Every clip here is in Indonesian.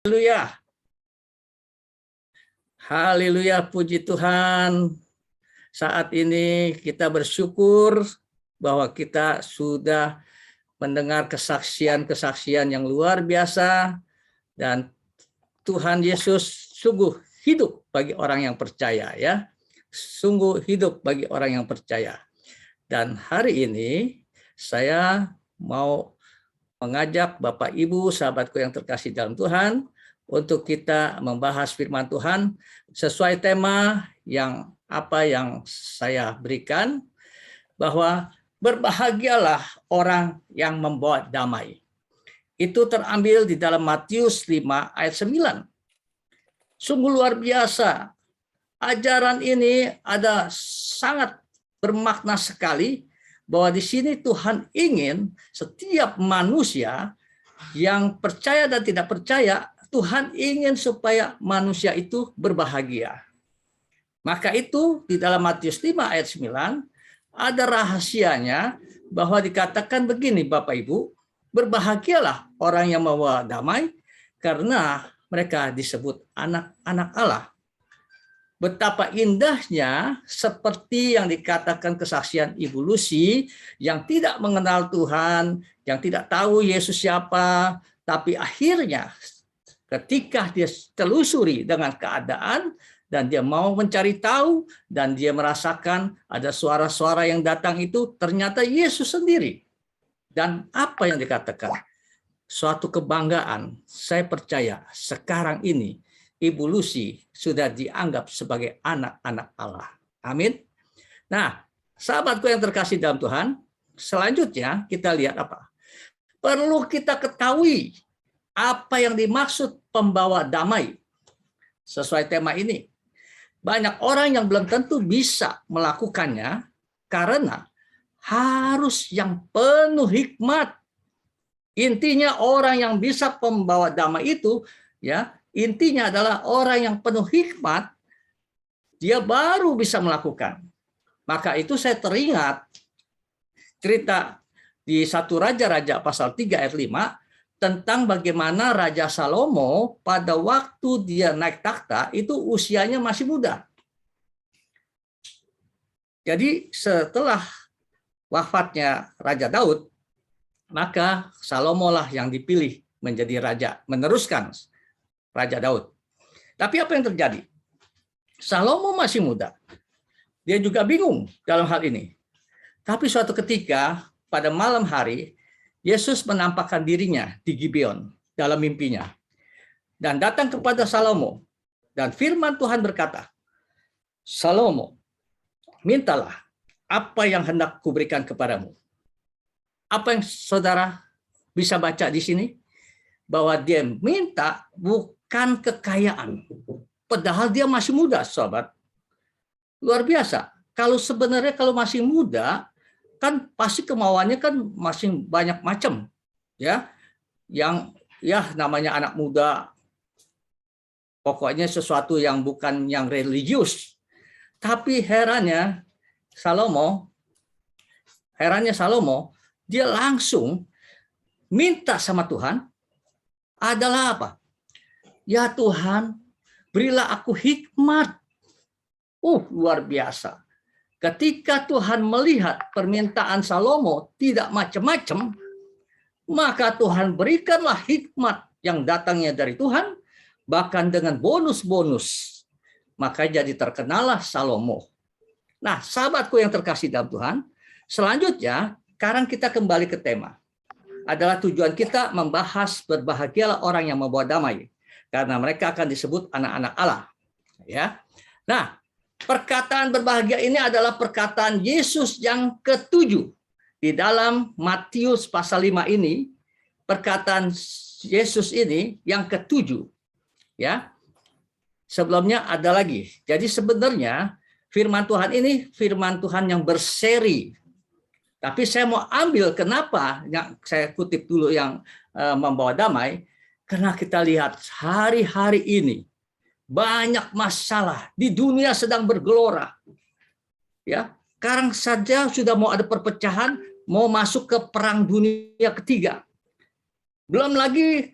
Haleluya. Haleluya, puji Tuhan. Saat ini kita bersyukur bahwa kita sudah mendengar kesaksian-kesaksian yang luar biasa, dan Tuhan Yesus sungguh hidup bagi orang yang percaya, ya. Sungguh hidup bagi orang yang percaya. Dan hari ini saya mau mengajak Bapak Ibu, sahabatku yang terkasih dalam Tuhan, untuk kita membahas firman Tuhan sesuai tema yang saya berikan, bahwa berbahagialah orang yang membawa damai. Itu terambil di dalam Matius 5 ayat 9. Sungguh luar biasa. Ajaran ini ada sangat bermakna sekali, bahwa di sini Tuhan ingin setiap manusia yang percaya dan tidak percaya, Tuhan ingin supaya manusia itu berbahagia. Maka itu di dalam Matius 5 ayat 9 ada rahasianya, bahwa dikatakan begini, Bapak Ibu, berbahagialah orang yang membawa damai, karena mereka disebut anak-anak Allah. Betapa indahnya, seperti yang dikatakan kesaksian Ibu Lucy, yang tidak mengenal Tuhan, yang tidak tahu Yesus siapa, tapi akhirnya ketika dia telusuri dengan keadaan, dan dia mau mencari tahu, dan dia merasakan ada suara-suara yang datang itu, ternyata Yesus sendiri. Dan apa yang dikatakan? Suatu kebanggaan, saya percaya sekarang ini, Ibu Lucy sudah dianggap sebagai anak-anak Allah. Amin. Nah, sahabatku yang terkasih dalam Tuhan, selanjutnya kita lihat apa? Perlu kita ketahui apa yang dimaksud pembawa damai. Sesuai tema ini, banyak orang yang belum tentu bisa melakukannya karena harus yang penuh hikmat. Intinya orang yang bisa pembawa damai itu, ya, intinya adalah orang yang penuh hikmat, dia baru bisa melakukan. Maka itu saya teringat cerita di 1 Raja-Raja pasal 3 ayat 5 tentang bagaimana Raja Salomo pada waktu dia naik takhta itu usianya masih muda. Jadi setelah wafatnya Raja Daud, maka Salomo lah yang dipilih menjadi raja, meneruskan Raja Daud. Tapi apa yang terjadi? Salomo masih muda. Dia juga bingung dalam hal ini. Tapi suatu ketika pada malam hari, Yesus menampakkan dirinya di Gibeon dalam mimpinya. Dan datang kepada Salomo. Dan firman Tuhan berkata, Salomo, mintalah apa yang hendak kuberikan kepadamu. Apa yang saudara bisa baca di sini? Bahwa dia minta bukan kekayaan. Padahal dia masih muda, sahabat. Luar biasa. Kalau masih muda, kan pasti kemauannya kan masih banyak macam. Ya, yang namanya anak muda, pokoknya sesuatu yang bukan yang religius. Tapi herannya Salomo, dia langsung minta sama Tuhan, adalah apa? Ya Tuhan, berilah aku hikmat. Luar biasa. Ketika Tuhan melihat permintaan Salomo tidak macam-macam, maka Tuhan berikanlah hikmat yang datangnya dari Tuhan, bahkan dengan bonus-bonus. Maka jadi terkenalah Salomo. Nah, sahabatku yang terkasih dalam Tuhan, selanjutnya, sekarang kita kembali ke tema. Adalah tujuan kita membahas berbahagialah orang yang membawa damai, karena mereka akan disebut anak-anak Allah. Ya. Nah, perkataan berbahagia ini adalah perkataan Yesus yang ketujuh di dalam Matius pasal 5 ini. Perkataan Yesus ini yang ketujuh. Ya. Sebelumnya ada lagi. Jadi sebenarnya firman Tuhan ini firman Tuhan yang berseri. Tapi saya mau ambil kenapa yang saya kutip dulu yang membawa damai, karena kita lihat hari-hari ini banyak masalah di dunia sedang bergelora. Ya, sekarang saja sudah mau ada perpecahan, mau masuk ke perang dunia ketiga. Belum lagi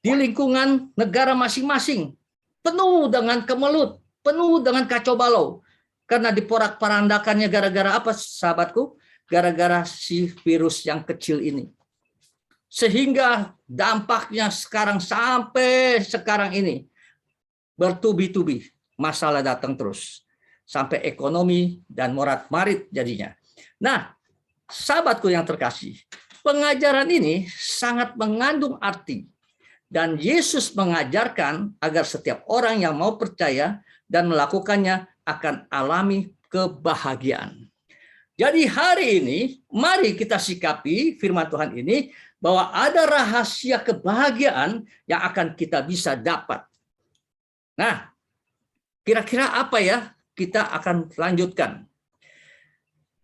di lingkungan negara masing-masing, penuh dengan kemelut, penuh dengan kacau balau. Karena diporak-parandakannya gara-gara apa, sahabatku? Gara-gara si virus yang kecil ini. Sehingga dampaknya sekarang sampai sekarang ini bertubi-tubi, masalah datang terus. Sampai ekonomi dan morat-marit jadinya. Nah, sahabatku yang terkasih, pengajaran ini sangat mengandung arti. Dan Yesus mengajarkan agar setiap orang yang mau percaya dan melakukannya akan alami kebahagiaan. Jadi hari ini, mari kita sikapi firman Tuhan ini bahwa ada rahasia kebahagiaan yang akan kita bisa dapat. Nah, kira-kira apa ya kita akan lanjutkan?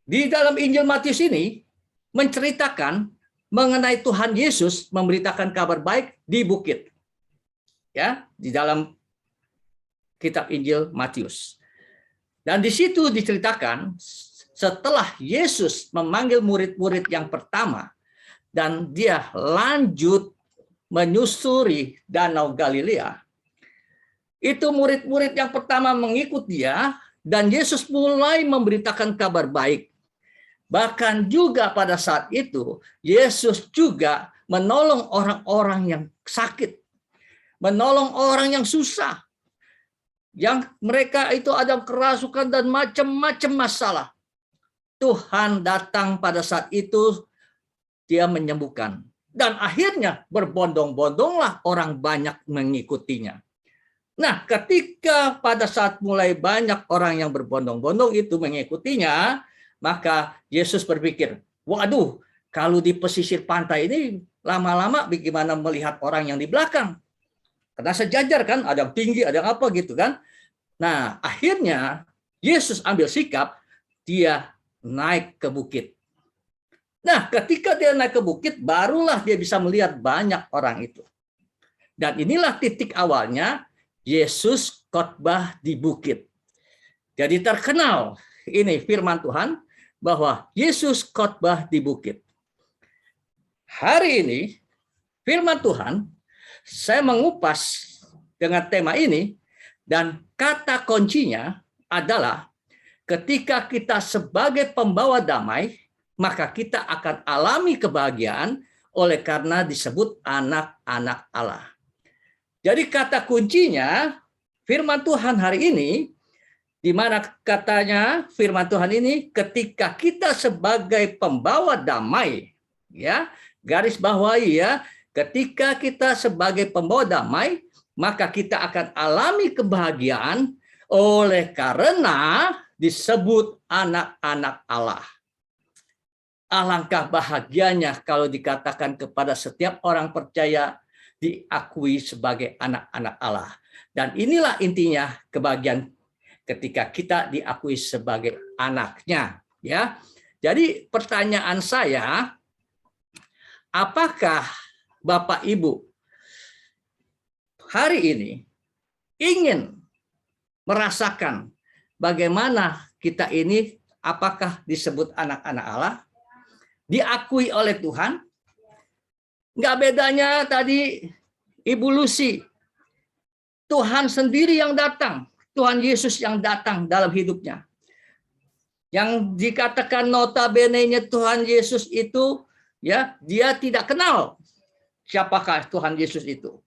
Di dalam Injil Matius ini menceritakan mengenai Tuhan Yesus memberitakan kabar baik di bukit. Ya, di dalam kitab Injil Matius. Dan di situ diceritakan setelah Yesus memanggil murid-murid yang pertama dan dia lanjut menyusuri Danau Galilea. Itu murid-murid yang pertama mengikut dia dan Yesus mulai memberitakan kabar baik. Bahkan juga pada saat itu, Yesus juga menolong orang-orang yang sakit, menolong orang yang susah, yang mereka itu ada kerasukan dan macam-macam masalah. Tuhan datang pada saat itu, dia menyembuhkan. Dan akhirnya berbondong-bondonglah orang banyak mengikutinya. Nah, ketika pada saat mulai banyak orang yang berbondong-bondong itu mengikutinya, maka Yesus berpikir, waduh, kalau di pesisir pantai ini lama-lama bagaimana melihat orang yang di belakang? Karena sejajar kan, ada yang tinggi, ada yang apa gitu kan. Nah, akhirnya Yesus ambil sikap, dia naik ke bukit. Nah, ketika dia naik ke bukit, barulah dia bisa melihat banyak orang itu. Dan inilah titik awalnya Yesus khotbah di bukit. Jadi terkenal ini firman Tuhan, bahwa Yesus khotbah di bukit. Hari ini, firman Tuhan, saya mengupas dengan tema ini, dan kata kuncinya adalah ketika kita sebagai pembawa damai, maka kita akan alami kebahagiaan oleh karena disebut anak-anak Allah. Jadi kata kuncinya, firman Tuhan hari ini, di mana katanya firman Tuhan ini ketika kita sebagai pembawa damai, ya, garis bawahi ya, ketika kita sebagai pembawa damai, maka kita akan alami kebahagiaan oleh karena disebut anak-anak Allah. Alangkah bahagianya kalau dikatakan kepada setiap orang percaya diakui sebagai anak-anak Allah. Dan inilah intinya kebahagiaan ketika kita diakui sebagai anaknya, ya. Jadi pertanyaan saya, apakah Bapak Ibu hari ini ingin merasakan bagaimana kita ini apakah disebut anak-anak Allah, diakui oleh Tuhan? Nggak bedanya tadi Ibu Lucy, Tuhan sendiri yang datang, Tuhan Yesus yang datang dalam hidupnya. Yang dikatakan notabene-nya Tuhan Yesus itu, ya, dia tidak kenal siapakah Tuhan Yesus itu.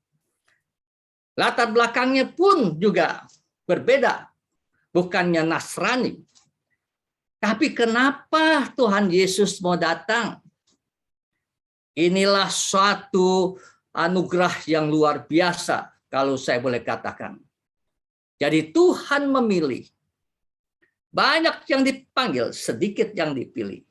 Latar belakangnya pun juga berbeda, bukannya Nasrani. Tapi kenapa Tuhan Yesus mau datang? Inilah suatu anugerah yang luar biasa, kalau saya boleh katakan. Jadi Tuhan memilih. Banyak yang dipanggil, sedikit yang dipilih.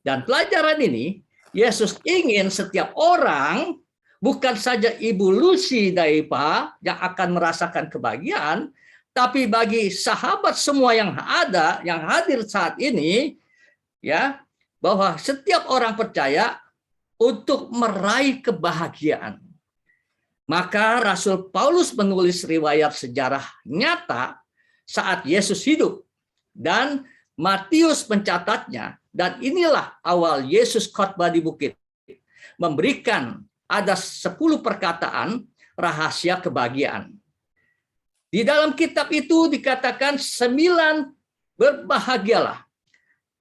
Dan pelajaran ini, Yesus ingin setiap orang, bukan saja Ibu Lucy Daipa yang akan merasakan kebahagiaan, tapi bagi sahabat semua yang ada, yang hadir saat ini, ya, bahwa setiap orang percaya untuk meraih kebahagiaan. Maka Rasul Paulus menulis riwayat sejarah nyata saat Yesus hidup. Dan Matius mencatatnya. Dan inilah awal Yesus khotbah di bukit. Memberikan ada 10 perkataan rahasia kebahagiaan. Di dalam kitab itu dikatakan 9 berbahagialah.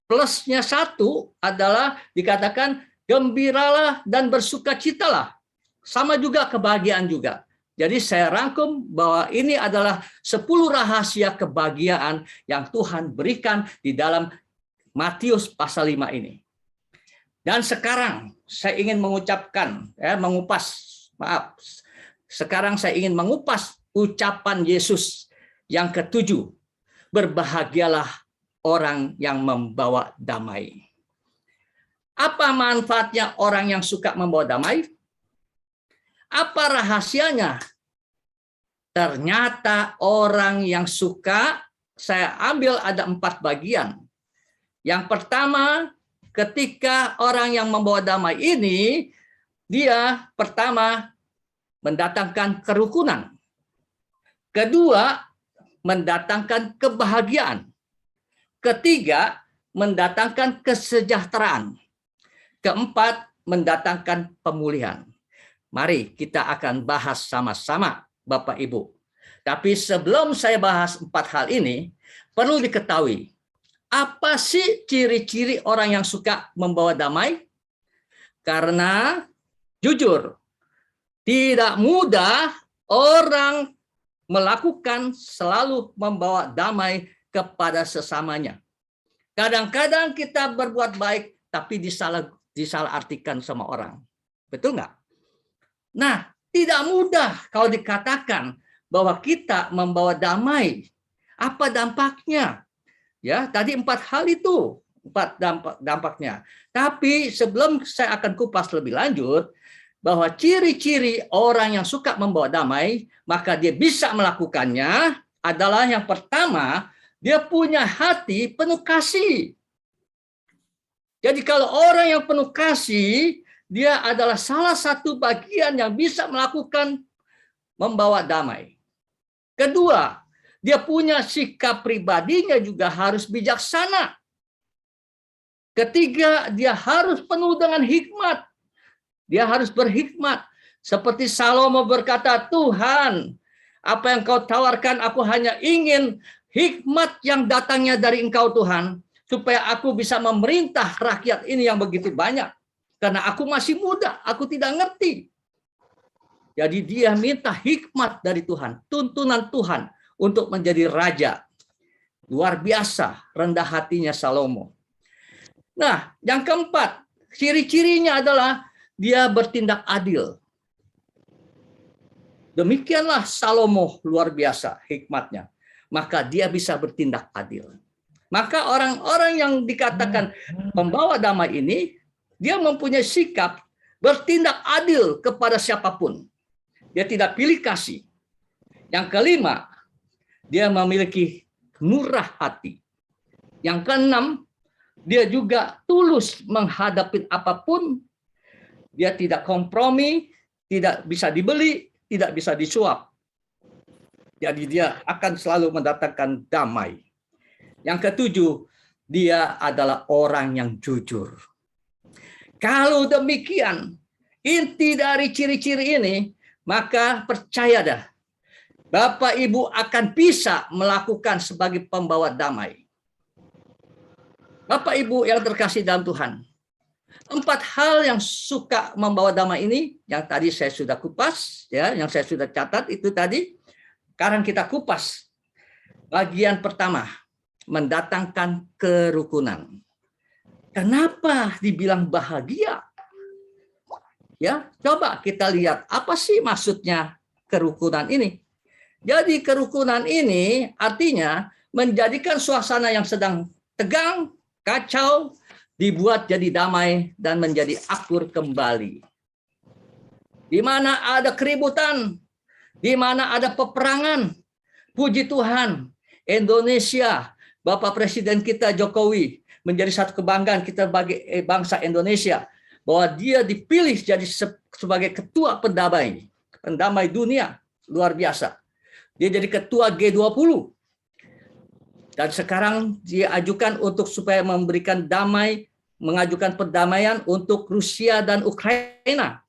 Plusnya 1 adalah dikatakan gembiralah dan bersukacitalah. Sama juga kebahagiaan juga. Jadi saya rangkum bahwa ini adalah 10 rahasia kebahagiaan yang Tuhan berikan di dalam Matius pasal 5 ini. Dan sekarang saya ingin mengucapkan, sekarang saya ingin mengupas ucapan Yesus yang ke-7. Berbahagialah orang yang membawa damai. Apa manfaatnya orang yang suka membawa damai? Apa rahasianya? Ternyata orang yang suka, saya ambil ada 4 bagian. Yang pertama, ketika orang yang membawa damai ini, dia pertama mendatangkan kerukunan. Kedua, mendatangkan kebahagiaan. Ketiga, mendatangkan kesejahteraan. Keempat, mendatangkan pemulihan. Mari kita akan bahas sama-sama, Bapak Ibu. Tapi sebelum saya bahas 4 hal ini, perlu diketahui, apa sih ciri-ciri orang yang suka membawa damai? Karena jujur, tidak mudah orang melakukan selalu membawa damai kepada sesamanya. Kadang-kadang kita berbuat baik, tapi disalahartikan sama orang. Betul nggak? Nah, tidak mudah kalau dikatakan bahwa kita membawa damai. Apa dampaknya? Ya, tadi 4 hal itu, 4 dampaknya. Tapi sebelum saya akan kupas lebih lanjut, bahwa ciri-ciri orang yang suka membawa damai, maka dia bisa melakukannya adalah yang pertama, dia punya hati penuh kasih. Jadi kalau orang yang penuh kasih, dia adalah salah satu bagian yang bisa melakukan membawa damai. Kedua, dia punya sikap pribadinya juga harus bijaksana. Ketiga, dia harus penuh dengan hikmat. Dia harus berhikmat. Seperti Salomo berkata, Tuhan, apa yang kau tawarkan, aku hanya ingin hikmat yang datangnya dari Engkau Tuhan, supaya aku bisa memerintah rakyat ini yang begitu banyak. Karena aku masih muda, aku tidak ngerti. Jadi dia minta hikmat dari Tuhan, tuntunan Tuhan untuk menjadi raja. Luar biasa rendah hatinya Salomo. Nah, yang keempat, ciri-cirinya adalah dia bertindak adil. Demikianlah Salomo luar biasa hikmatnya. Maka dia bisa bertindak adil. Maka orang-orang yang dikatakan membawa damai ini, dia mempunyai sikap bertindak adil kepada siapapun. Dia tidak pilih kasih. Yang kelima, dia memiliki murah hati. Yang keenam, dia juga tulus menghadapi apapun. Dia tidak kompromi, tidak bisa dibeli, tidak bisa disuap. Jadi dia akan selalu mendatangkan damai. Yang ketujuh, dia adalah orang yang jujur. Kalau demikian, inti dari ciri-ciri ini, maka percaya dah, Bapak Ibu akan bisa melakukan sebagai pembawa damai. Bapak Ibu yang terkasih dalam Tuhan, 4 hal yang suka membawa damai ini, yang tadi saya sudah kupas, ya, yang saya sudah catat itu tadi. Sekarang kita kupas. Bagian pertama, mendatangkan kerukunan. Kenapa dibilang bahagia? Ya, coba kita lihat apa sih maksudnya kerukunan ini. Jadi kerukunan ini artinya menjadikan suasana yang sedang tegang, kacau, dibuat jadi damai dan menjadi akur kembali. Di mana ada keributan, di mana ada peperangan, puji Tuhan, Indonesia, Bapak Presiden kita Jokowi menjadi satu kebanggaan kita bagi bangsa Indonesia, bahwa dia dipilih jadi sebagai ketua pendamai dunia, luar biasa. Dia jadi ketua G20. Dan sekarang dia ajukan untuk supaya memberikan damai, mengajukan perdamaian untuk Rusia dan Ukraina.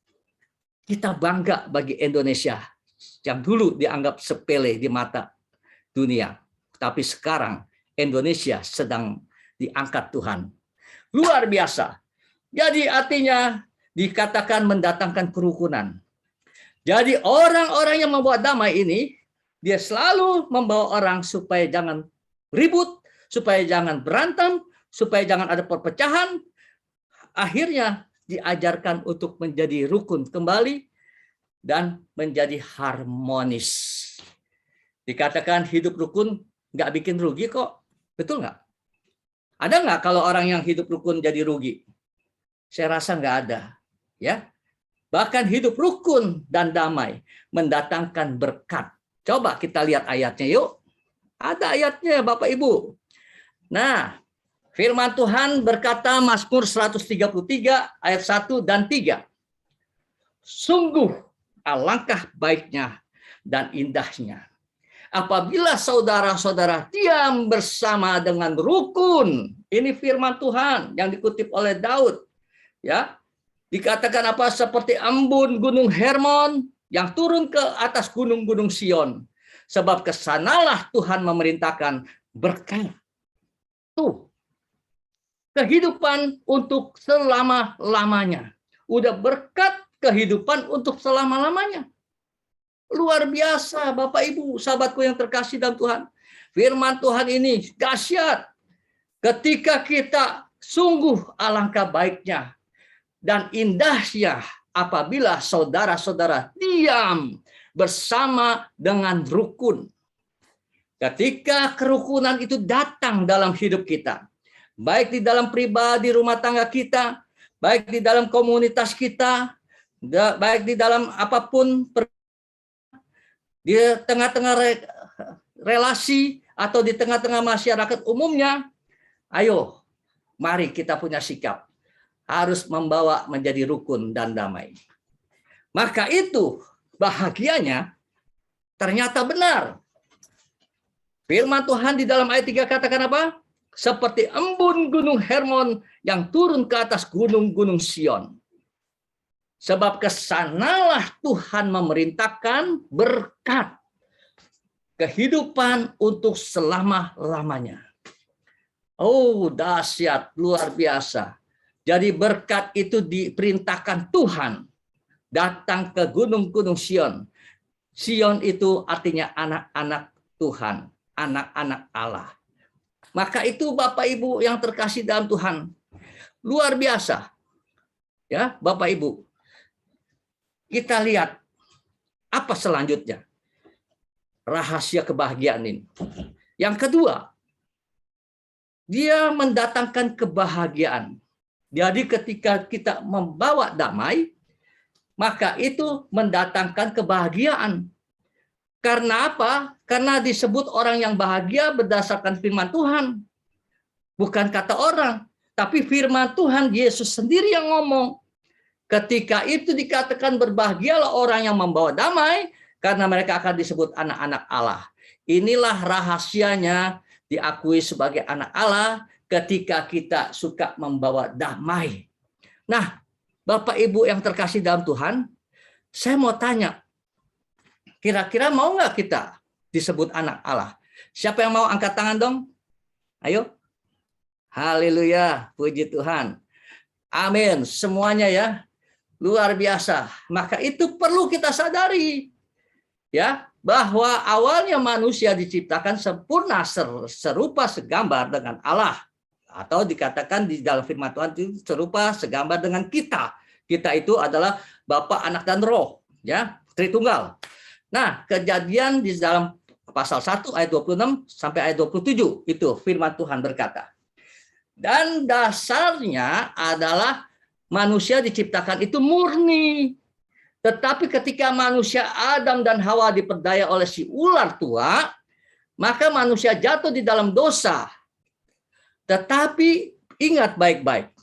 kita bangga bagi Indonesia yang dulu dianggap sepele di mata dunia. Tapi sekarang Indonesia sedang diangkat Tuhan. Luar biasa. Jadi artinya dikatakan mendatangkan kerukunan. Jadi orang-orang yang membawa damai ini, dia selalu membawa orang supaya jangan ribut, supaya jangan berantem, supaya jangan ada perpecahan. Akhirnya diajarkan untuk menjadi rukun kembali dan menjadi harmonis. Dikatakan hidup rukun nggak bikin rugi kok. Betul nggak? Ada nggak kalau orang yang hidup rukun jadi rugi? Saya rasa nggak ada. Ya. Bahkan hidup rukun dan damai mendatangkan berkat. Coba kita lihat ayatnya yuk. Ada ayatnya Bapak Ibu. Nah, firman Tuhan berkata Mazmur 133 ayat 1 dan 3. Sungguh alangkah baiknya dan indahnya apabila saudara-saudara diam bersama dengan rukun. Ini firman Tuhan yang dikutip oleh Daud. Ya. Dikatakan apa? Seperti embun gunung Hermon yang turun ke atas gunung-gunung Sion. Sebab kesanalah Tuhan memerintahkan berkat. Tuh. Kehidupan untuk selama-lamanya. Udah berkat kehidupan untuk selama-lamanya. Luar biasa Bapak Ibu, sahabatku yang terkasih dalam Tuhan. Firman Tuhan ini dahsyat. Ketika kita sungguh alangkah baiknya dan indahnya apabila saudara-saudara diam bersama dengan rukun. Ketika kerukunan itu datang dalam hidup kita, baik di dalam pribadi rumah tangga kita, baik di dalam komunitas kita, baik di dalam apapun, di tengah-tengah relasi atau di tengah-tengah masyarakat umumnya, ayo mari kita punya sikap. Harus membawa menjadi rukun dan damai. Maka itu bahagianya ternyata benar. Firman Tuhan di dalam ayat 3 katakan apa? Seperti embun gunung Hermon yang turun ke atas gunung-gunung Sion. Sebab kesanalah Tuhan memerintahkan berkat kehidupan untuk selama-lamanya. Oh, dahsyat, luar biasa. Jadi berkat itu diperintahkan Tuhan datang ke gunung-gunung Sion. Sion itu artinya anak-anak Tuhan, anak-anak Allah. Maka itu Bapak Ibu yang terkasih dalam Tuhan, luar biasa. Ya, Bapak Ibu. Kita lihat apa selanjutnya. Rahasia kebahagiaan ini. Yang kedua, dia mendatangkan kebahagiaan. Jadi ketika kita membawa damai, maka itu mendatangkan kebahagiaan. Karena apa? Karena disebut orang yang bahagia berdasarkan firman Tuhan. Bukan kata orang, tapi firman Tuhan, Yesus sendiri yang ngomong. Ketika itu dikatakan berbahagialah orang yang membawa damai, karena mereka akan disebut anak-anak Allah. Inilah rahasianya diakui sebagai anak Allah, ketika kita suka membawa damai. Nah, Bapak Ibu yang terkasih dalam Tuhan, saya mau tanya, kira-kira mau nggak kita disebut anak Allah? Siapa yang mau angkat tangan dong? Ayo. Haleluya, puji Tuhan. Amin, semuanya ya. Luar biasa. Maka itu perlu kita sadari. Ya, bahwa awalnya manusia diciptakan sempurna serupa segambar dengan Allah. Atau dikatakan di dalam firman Tuhan itu serupa segambar dengan kita. Kita itu adalah Bapa, Anak, dan Roh, ya, Tritunggal. Nah, Kejadian di dalam pasal 1 ayat 26 sampai ayat 27 itu firman Tuhan berkata. Dan dasarnya adalah manusia diciptakan itu murni. Tetapi ketika manusia Adam dan Hawa diperdaya oleh si ular tua, maka manusia jatuh di dalam dosa. Tetapi ingat baik-baik,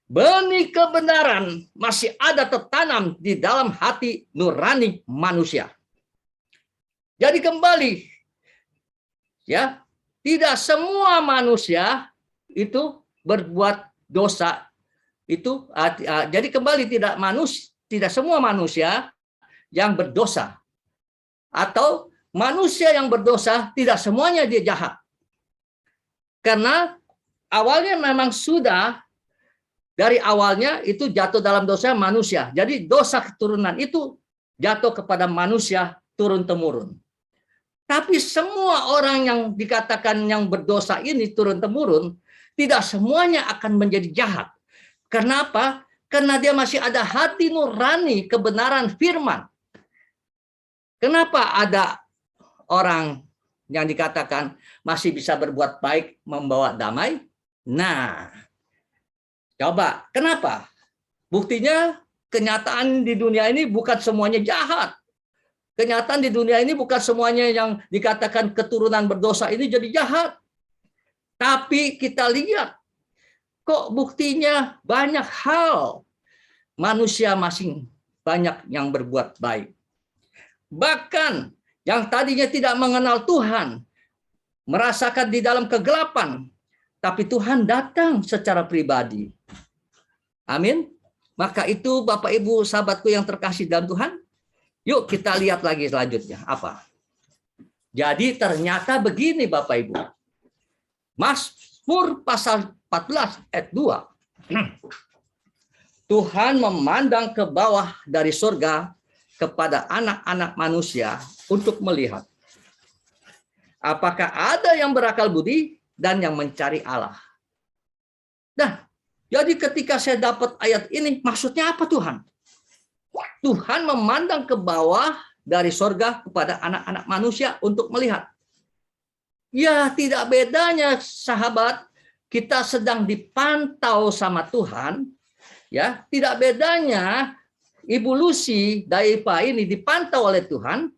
benih kebenaran masih ada tertanam di dalam hati nurani manusia. Jadi kembali, ya, tidak semua manusia itu berbuat dosa itu. Jadi kembali tidak tidak semua manusia yang berdosa. Atau manusia yang berdosa tidak semuanya dia jahat. Karena awalnya memang sudah dari awalnya itu jatuh dalam dosa manusia. Jadi dosa keturunan itu jatuh kepada manusia turun-temurun. Tapi semua orang yang dikatakan yang berdosa ini turun-temurun, tidak semuanya akan menjadi jahat. Kenapa? Karena dia masih ada hati nurani kebenaran firman. Kenapa ada orang yang dikatakan masih bisa berbuat baik, membawa damai? Nah, coba, kenapa? Buktinya kenyataan di dunia ini bukan semuanya jahat. Kenyataan di dunia ini bukan semuanya yang dikatakan keturunan berdosa ini jadi jahat. Tapi kita lihat, kok buktinya banyak hal manusia masing banyak yang berbuat baik. Bahkan yang tadinya tidak mengenal Tuhan, merasakan di dalam kegelapan, tapi Tuhan datang secara pribadi. Amin. Maka itu Bapak Ibu sahabatku yang terkasih dalam Tuhan, yuk kita lihat lagi selanjutnya. Apa? Jadi ternyata begini Bapak Ibu. Mazmur pasal 14 ayat 2. Tuhan memandang ke bawah dari surga kepada anak-anak manusia untuk melihat apakah ada yang berakal budi dan yang mencari Allah. Nah, jadi ketika saya dapat ayat ini, maksudnya apa Tuhan? Tuhan memandang ke bawah dari surga kepada anak-anak manusia untuk melihat. Ya, tidak bedanya sahabat, kita sedang dipantau sama Tuhan, ya, tidak bedanya Ibu Lucy Daipa ini dipantau oleh Tuhan,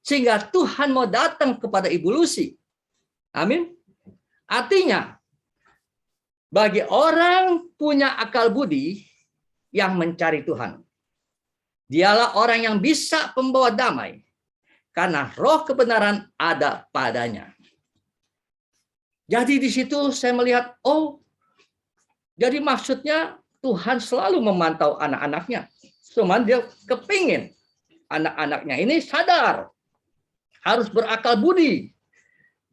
sehingga Tuhan mau datang kepada Ibu Lucy. Amin. Artinya, bagi orang punya akal budi yang mencari Tuhan, dialah orang yang bisa membawa damai, karena roh kebenaran ada padanya. Jadi di situ saya melihat, oh, jadi maksudnya Tuhan selalu memantau anak-anaknya. Cuman dia kepingin anak-anaknya ini sadar, harus berakal budi,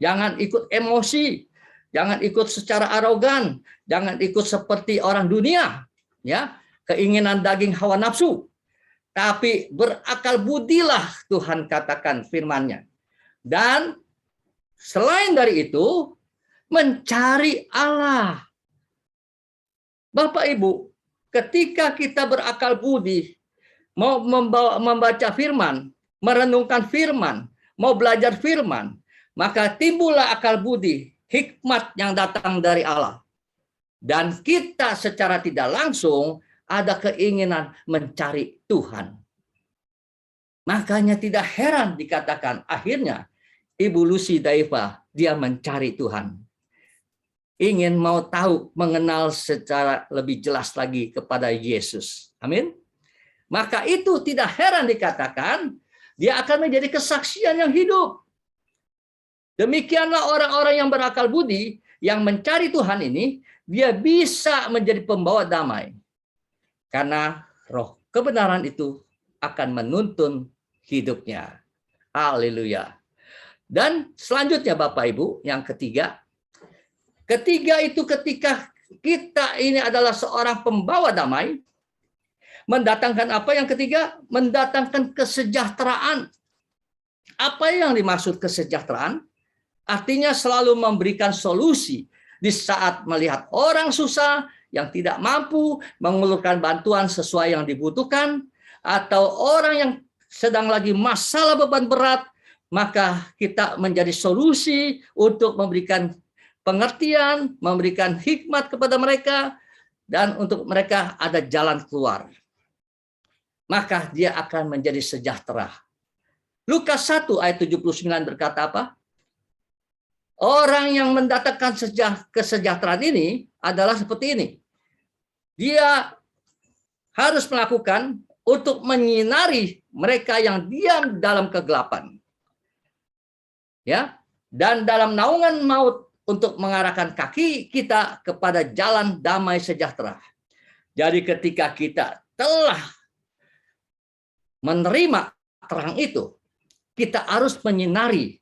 jangan ikut emosi, jangan ikut secara arogan, jangan ikut seperti orang dunia, ya, keinginan daging hawa nafsu, tapi berakal budilah Tuhan katakan firman-Nya. Dan selain dari itu, mencari Allah. Bapak Ibu, ketika kita berakal budi, mau membaca firman, merenungkan firman, mau belajar firman, maka timbullah akal budi, hikmat yang datang dari Allah. Dan kita secara tidak langsung ada keinginan mencari Tuhan. Makanya tidak heran dikatakan akhirnya Ibu Lucy Daipa dia mencari Tuhan. Ingin mau tahu, mengenal secara lebih jelas lagi kepada Yesus. Amin. Maka itu tidak heran dikatakan dia akan menjadi kesaksian yang hidup. Demikianlah orang-orang yang berakal budi, yang mencari Tuhan ini, dia bisa menjadi pembawa damai. Karena roh kebenaran itu akan menuntun hidupnya. Haleluya. Dan selanjutnya Bapak Ibu, yang ketiga. Ketiga itu ketika kita ini adalah seorang pembawa damai, mendatangkan apa yang ketiga? Mendatangkan kesejahteraan. Apa yang dimaksud kesejahteraan? Artinya selalu memberikan solusi di saat melihat orang susah, yang tidak mampu mengulurkan bantuan sesuai yang dibutuhkan, atau orang yang sedang lagi masalah beban berat, maka kita menjadi solusi untuk memberikan pengertian, memberikan hikmat kepada mereka, dan untuk mereka ada jalan keluar. Maka dia akan menjadi sejahtera. Lukas 1 ayat 79 berkata apa? Orang yang mendatangkan kesejahteraan ini adalah seperti ini. Dia harus melakukan untuk menyinari mereka yang diam dalam kegelapan. Ya, dan dalam naungan maut untuk mengarahkan kaki kita kepada jalan damai sejahtera. Jadi ketika kita telah menerima terang itu, kita harus menyinari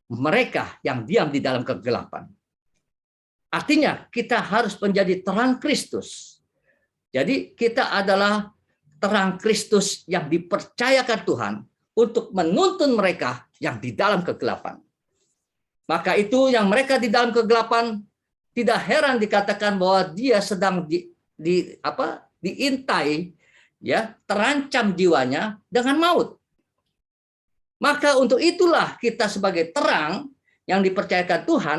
mereka yang diam di dalam kegelapan. Artinya kita harus menjadi terang Kristus. Jadi kita adalah terang Kristus yang dipercayakan Tuhan untuk menuntun mereka yang di dalam kegelapan. Maka itu yang mereka di dalam kegelapan, tidak heran dikatakan bahwa dia sedang diintai, ya, terancam jiwanya dengan maut. Maka untuk itulah kita sebagai terang yang dipercayakan Tuhan,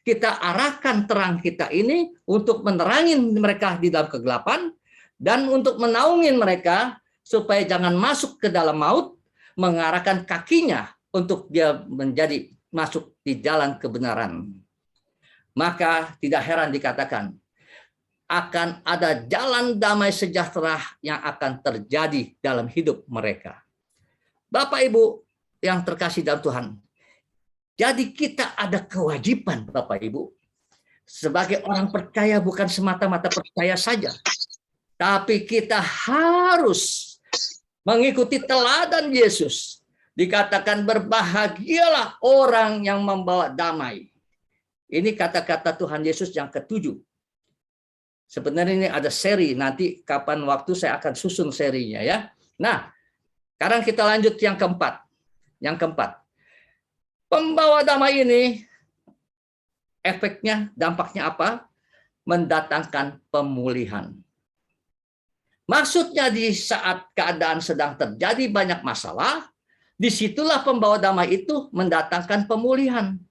kita arahkan terang kita ini untuk menerangi mereka di dalam kegelapan dan untuk menaungi mereka supaya jangan masuk ke dalam maut, mengarahkan kakinya untuk dia menjadi masuk di jalan kebenaran. Maka tidak heran dikatakan akan ada jalan damai sejahtera yang akan terjadi dalam hidup mereka. Bapak Ibu yang terkasih dalam Tuhan, jadi kita ada kewajiban Bapak Ibu sebagai orang percaya, bukan semata-mata percaya saja, tapi kita harus mengikuti teladan Yesus. Dikatakan berbahagialah orang yang membawa damai. Ini kata-kata Tuhan Yesus yang ke-7. Sebenarnya ini ada seri, nanti kapan waktu saya akan susun serinya ya. Nah, sekarang kita lanjut yang keempat. Yang keempat, pembawa damai ini efeknya, dampaknya apa? Mendatangkan pemulihan. Maksudnya di saat keadaan sedang terjadi banyak masalah, disitulah pembawa damai itu mendatangkan pemulihan.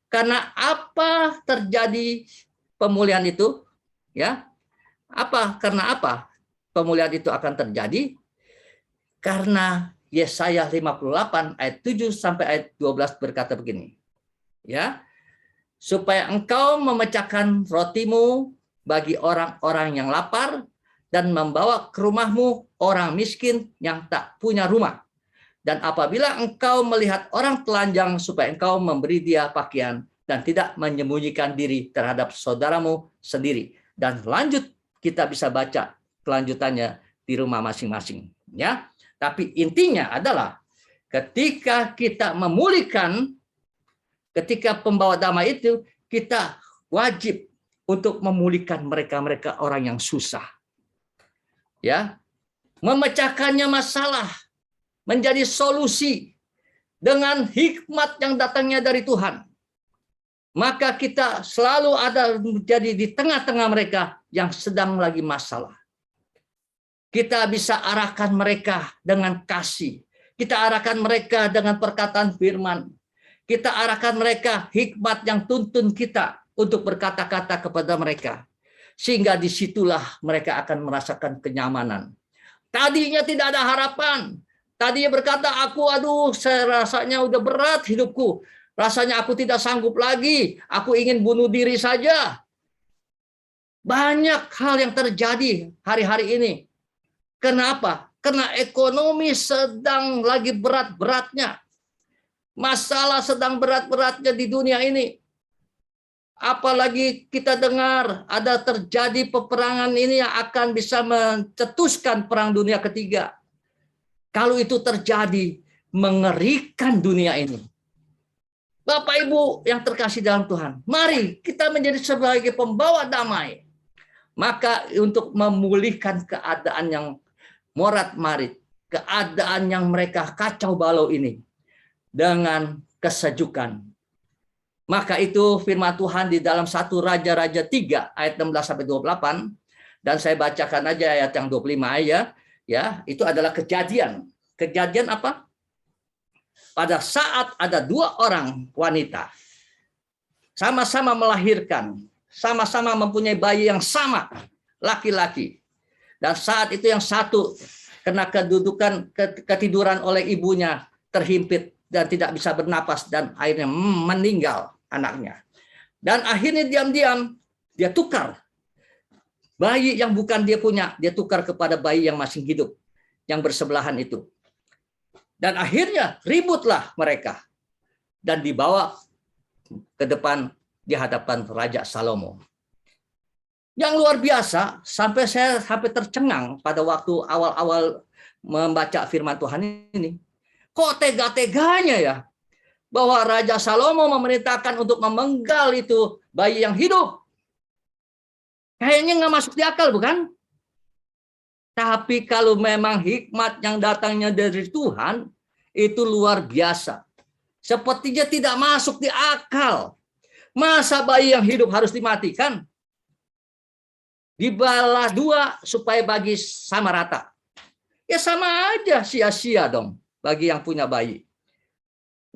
Karena apa terjadi pemulihan itu? Ya, karena apa pemulihan itu akan terjadi? Karena Yesaya 58 ayat 7 sampai ayat 12 berkata begini. Ya, supaya engkau memecahkan rotimu bagi orang-orang yang lapar dan membawa ke rumahmu orang miskin yang tak punya rumah. Dan apabila engkau melihat orang telanjang, supaya engkau memberi dia pakaian dan tidak menyembunyikan diri terhadap saudaramu sendiri. Dan lanjut kita bisa baca kelanjutannya di rumah masing-masing. Ya, tapi intinya adalah ketika kita memulihkan, ketika pembawa damai itu, kita wajib untuk memulihkan mereka-mereka orang yang susah. Ya, memecahkannya masalah menjadi solusi dengan hikmat yang datangnya dari Tuhan. Maka kita selalu ada menjadi di tengah-tengah mereka yang sedang lagi masalah. Kita bisa arahkan mereka dengan kasih. Kita arahkan mereka dengan perkataan firman. Kita arahkan mereka hikmat yang tuntun kita untuk berkata-kata kepada mereka. Sehingga disitulah mereka akan merasakan kenyamanan. Tadinya tidak ada harapan. Tadinya berkata, saya rasanya udah berat hidupku. Rasanya aku tidak sanggup lagi. Aku ingin bunuh diri saja. Banyak hal yang terjadi hari-hari ini. Kenapa? Karena ekonomi sedang lagi berat-beratnya. Masalah sedang berat-beratnya di dunia ini. Apalagi kita dengar ada terjadi peperangan ini yang akan bisa mencetuskan perang dunia ketiga. Kalau itu terjadi, mengerikan dunia ini. Bapak Ibu yang terkasih dalam Tuhan, mari kita menjadi sebagai pembawa damai. Maka untuk memulihkan keadaan yang morat-marit, keadaan yang mereka kacau balau ini, dengan kesejukan. Maka itu firman Tuhan di dalam 1 Raja-Raja 3 ayat 16-28, dan saya bacakan aja ayat yang 25 aja. Ya, itu adalah kejadian. Kejadian apa? Pada saat ada 2 orang wanita sama-sama melahirkan, sama-sama mempunyai bayi yang sama, laki-laki. Dan saat itu yang satu kena ketiduran oleh ibunya, terhimpit dan tidak bisa bernapas, dan akhirnya meninggal anaknya. Dan akhirnya diam-diam dia tukar bayi yang bukan dia punya, dia tukar kepada bayi yang masih hidup, yang bersebelahan itu. Dan akhirnya ributlah mereka dan dibawa ke depan di hadapan Raja Salomo. Yang luar biasa, sampai saya tercengang pada waktu awal-awal membaca firman Tuhan ini. Kok tega-teganya ya bahwa Raja Salomo memerintahkan untuk memenggal itu bayi yang hidup. Kayaknya nggak masuk di akal, bukan? Tapi kalau memang hikmat yang datangnya dari Tuhan, itu luar biasa. Sepertinya tidak masuk di akal. Masa bayi yang hidup harus dimatikan? Dibalah dua supaya bagi sama rata. Ya sama aja, sia-sia dong bagi yang punya bayi.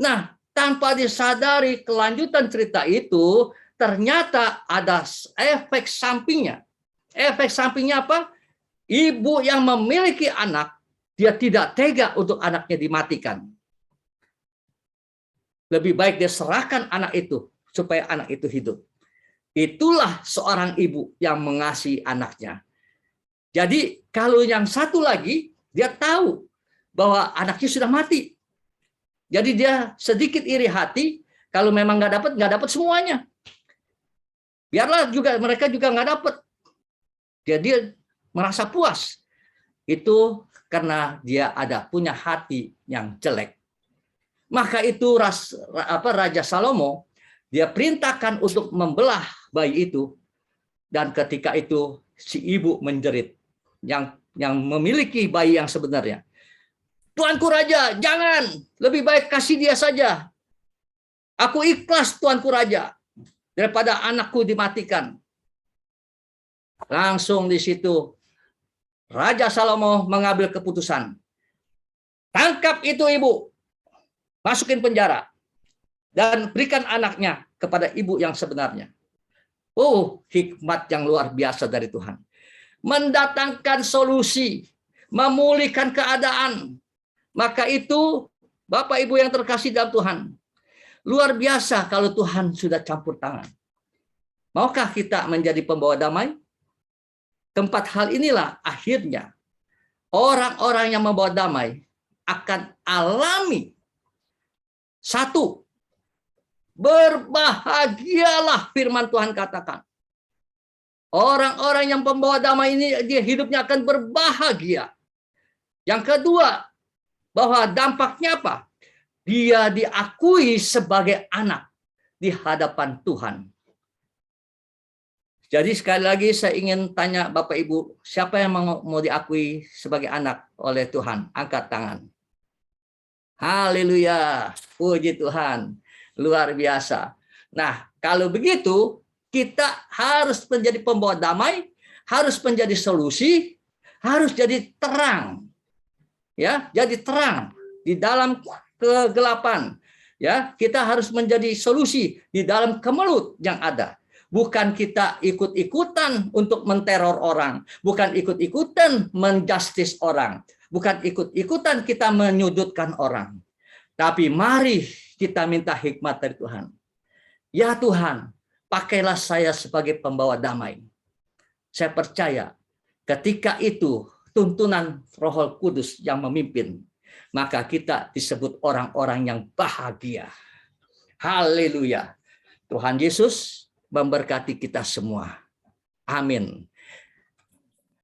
Nah, tanpa disadari kelanjutan cerita itu, ternyata ada efek sampingnya. Efek sampingnya apa? Ibu yang memiliki anak, dia tidak tega untuk anaknya dimatikan. Lebih baik dia serahkan anak itu supaya anak itu hidup. Itulah seorang ibu yang mengasihi anaknya. Jadi kalau yang satu lagi, dia tahu bahwa anaknya sudah mati. Jadi dia sedikit iri hati, kalau memang nggak dapat semuanya. Biarlah juga mereka juga nggak dapat. Dia merasa puas. Itu karena dia punya hati yang jelek. Maka itu Raja Salomo, dia perintahkan untuk membelah bayi itu, dan ketika itu si ibu menjerit yang memiliki bayi yang sebenarnya. Tuanku Raja, jangan, lebih baik kasih dia saja. Aku ikhlas Tuanku Raja daripada anakku dimatikan. Langsung di situ Raja Salomo mengambil keputusan. Tangkap itu ibu, masukin penjara, dan berikan anaknya kepada ibu yang sebenarnya. Oh, hikmat yang luar biasa dari Tuhan. Mendatangkan solusi, memulihkan keadaan. Maka itu, Bapak Ibu yang terkasih dalam Tuhan, luar biasa kalau Tuhan sudah campur tangan. Maukah kita menjadi pembawa damai? Tempat hal inilah akhirnya orang-orang yang membawa damai akan alami satu, berbahagialah firman Tuhan katakan. Orang-orang yang pembawa damai ini dia hidupnya akan berbahagia. Yang kedua, bahwa dampaknya apa? Dia diakui sebagai anak di hadapan Tuhan. Jadi sekali lagi saya ingin tanya Bapak Ibu, siapa yang mau diakui sebagai anak oleh Tuhan? Angkat tangan. Haleluya, puji Tuhan, luar biasa. Nah, kalau begitu, kita harus menjadi pembawa damai, harus menjadi solusi, harus jadi terang. Ya, jadi terang di dalam kegelapan. Ya, kita harus menjadi solusi di dalam kemelut yang ada. Bukan kita ikut-ikutan untuk menteror orang, bukan ikut-ikutan menjustis orang, bukan ikut-ikutan kita menyudutkan orang. Tapi mari kita minta hikmat dari Tuhan. Ya Tuhan, pakailah saya sebagai pembawa damai. Saya percaya ketika itu tuntunan Roh Kudus yang memimpin, maka kita disebut orang-orang yang bahagia. Haleluya. Tuhan Yesus memberkati kita semua. Amin.